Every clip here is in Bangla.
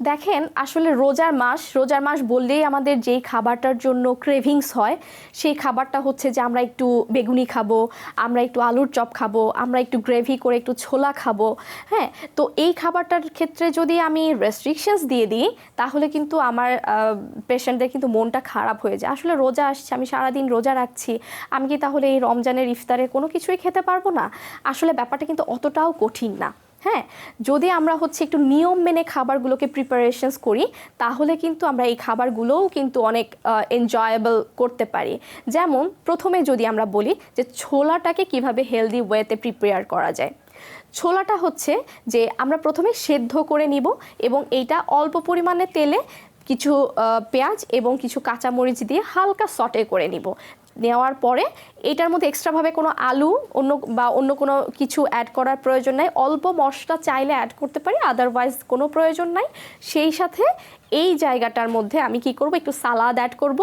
দেখেন আসলে রোজার মাস বললেই আমাদের যেই খাবারটার জন্য ক্রেভিংস হয় সেই খাবারটা হচ্ছে যে আমরা একটু বেগুনি খাবো, আমরা একটু আলুর চপ খাবো, আমরা একটু গ্রেভি করে একটু ছোলা খাবো। হ্যাঁ, তো এই খাবারটার ক্ষেত্রে যদি আমি রেস্ট্রিকশনস দিয়ে দিই তাহলে কিন্তু আমার পেশেন্টদের কিন্তু মনটা খারাপ হয়ে যায়। আসলে রোজা আসছে, আমি সারাদিন রোজা রাখছি, আমি কি তাহলে এই রমজানের ইফতারে কোনো কিছুই খেতে পারবো না? আসলে ব্যাপারটা কিন্তু অতটাও কঠিন না। হ্যাঁ, যদি আমরা হচ্ছে একটু নিয়ম মেনে খাবারগুলোকে প্রিপারেশনস করি তাহলে কিন্তু আমরা এই খাবারগুলোও কিন্তু অনেক এনজয়েবল করতে পারি। যেমন প্রথমে যদি আমরা বলি যে ছোলাটাকে কিভাবে হেলদি ওয়েতে প্রিপেয়ার করা যায়। ছোলাটা হচ্ছে যে আমরা প্রথমে সেদ্ধ করে নিব এবং এইটা অল্প পরিমাণে তেলে কিছু পেঁয়াজ এবং কিছু কাঁচামরিচ দিয়ে হালকা সটে করে নিব। নেওয়ার পরে এটার মধ্যে এক্সট্রাভাবে কোনো আলু অন্য কোনো কিছু অ্যাড করার প্রয়োজন নাই। অল্প মশলা চাইলে অ্যাড করতে পারি, আদারওয়াইজ কোনো প্রয়োজন নাই। সেই সাথে এই জায়গাটার মধ্যে আমি কি করব, একটু সালাদ অ্যাড করব।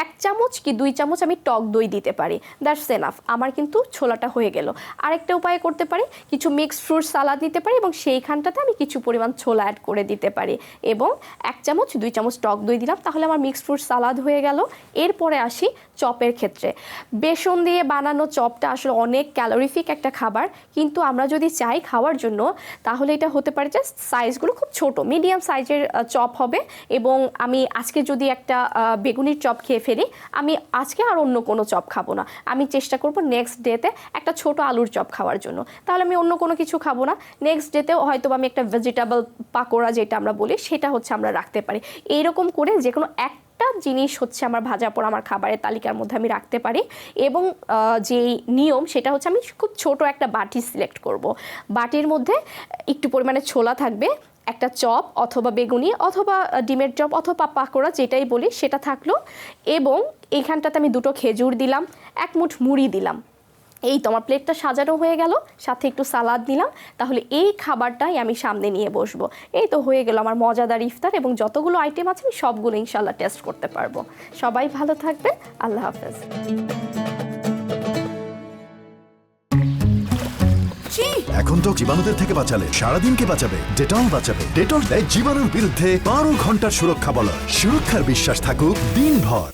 1 চামচ কি 2 চামচ আমি টক দই দিতে পারি, দ্যাটস এনাফ। আমার কিন্তু ছোলাটা হয়ে গেল। আরেকটা উপায় করতে পারি, কিছু মিক্সড ফ্রুট সালাদ নিতে পারি এবং সেইখানটাতে আমি কিছু পরিমাণ ছোলা অ্যাড করে দিতে পারি এবং 1 চামচ 2 চামচ টক দই দিলাম, তাহলে আমার মিক্সড ফ্রুট সালাদ হয়ে গেল। এরপরে আসি চপের ক্ষেত্রে। বেসন দিয়ে বানানো চপটা আসলে অনেক ক্যালোরিফিক একটা খাবার, কিন্তু আমরা যদি চাই খাওয়ার জন্য তাহলে এটা হতে পারে যে সাইজগুলো খুব ছোট, মিডিয়াম সাইজের চপ হবে। এবং আমি আজকে যদি একটা বেগুনির চপ খেয়ে ফেলি, আমি আজকে আর অন্য কোনো চপ খাবো না, আমি চেষ্টা করব নেক্সট ডেতে একটা ছোট আলুর চপ খাওয়ার জন্য, তাহলে আমি অন্য কোনো কিছু খাবো না। নেক্সট ডেতেও হয়তো আমি একটা ভেজিটেবল পাকোড়া যেটা আমরা বলি সেটা হচ্ছে আমরা রাখতে পারি। এইরকম করে যে কোনো একটা জিনিস হচ্ছে আমার ভাজা পোড়া আমার খাবারের তালিকার মধ্যে আমি রাখতে পারি। এবং যেই নিয়ম সেটা হচ্ছে আমি খুব ছোট একটা বাটি সিলেক্ট করব। বাটির মধ্যে একটু পরিমাণে ছোলা থাকবে, একটা চপ অথবা বেগুনি অথবা ডিমের চপ অথবা পাকোড়া যেটাই বলি সেটা থাকলো, এবং এইখানটাতে আমি 2টো খেজুর দিলাম, 1 মুঠ মুড়ি দিলাম। এই তো আমার প্লেটটা সাজানো হয়ে গেল, সাথে একটু সালাদ নিলাম। তাহলে এই খাবারটাই আমি সামনে নিয়ে বসবো। এই তো হয়ে গেল আমার মজাদার ইফতার, এবং যতগুলো আইটেম আছে আমি সবগুলো ইনশাল্লাহ টেস্ট করতে পারবো। সবাই ভালো থাকবেন, আল্লাহ হাফেজ। এখন তো জীবাণুদের থেকে বাঁচালে সারাদিনকে বাঁচাবে ডেটল বাঁচাবে। ডেটল দেয় জীবাণুর বিরুদ্ধে 12 ঘন্টার সুরক্ষা বলয়। সুরক্ষার বিশ্বাস থাকুক দিনভর।